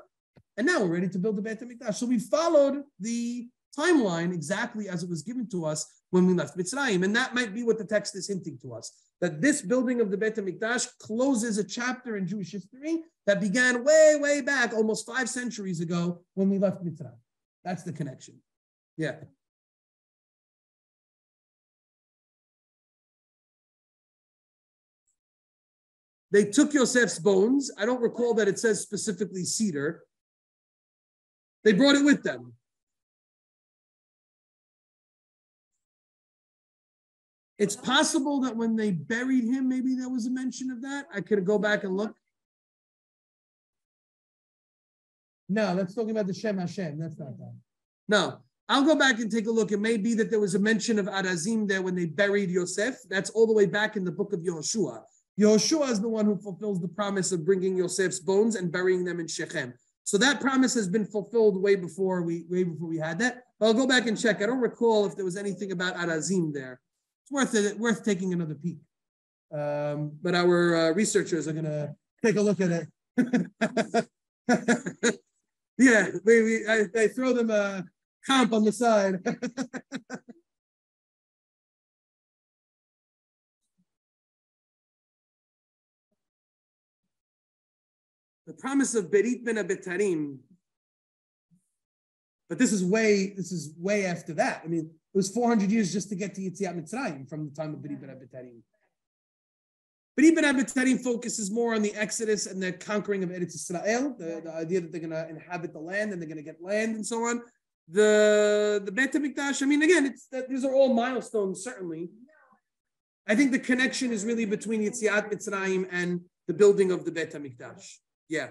And now we're ready to build the Beit HaMikdash. So we followed the timeline exactly as it was given to us when we left Mitzrayim. And that might be what the text is hinting to us, that this building of the Beit HaMikdash closes a chapter in Jewish history that began way, way back, almost 5 centuries ago when we left Mitzrayim. That's the connection. Yeah. They took Yosef's bones. I don't recall that it says specifically cedar. They brought it with them. It's possible that when they buried him, maybe there was a mention of that. I could go back and look. No, that's talking about the Shem Hashem. That's not that. No, I'll go back and take a look. It may be that there was a mention of Arazim there when they buried Yosef. That's all the way back in the book of Yehoshua. Yehoshua is the one who fulfills the promise of bringing Yosef's bones and burying them in Shechem. So that promise has been fulfilled way before we had that. But I'll go back and check. I don't recall if there was anything about Arazim there. It's worth taking another peek. But our researchers are going to take a look at it. Yeah, I throw them a comp on the side. The promise of Berit ben Abetarim, but this is way after that. I mean, it was 400 years just to get to Yetziat Mitzrayim from the time of Berit ben Abetarim. Berit ben Abetarim focuses more on the Exodus and the conquering of Eretz Israel, the idea that they're going to inhabit the land and they're going to get land and so on. The Beit HaMikdash, I mean, again, these are all milestones, certainly. I think the connection is really between Yetziat Mitzrayim and the building of the Beit HaMikdash. Yeah,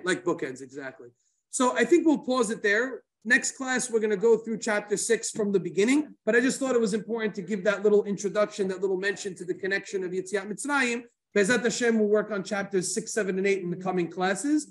like bookends, exactly. So I think we'll pause it there. Next class, we're going to go through chapter 6 from the beginning, but I just thought it was important to give that little introduction, that little mention to the connection of Yetziat Mitzrayim. Be'ezat Hashem will work on chapters 6, 7, and 8 in the coming classes.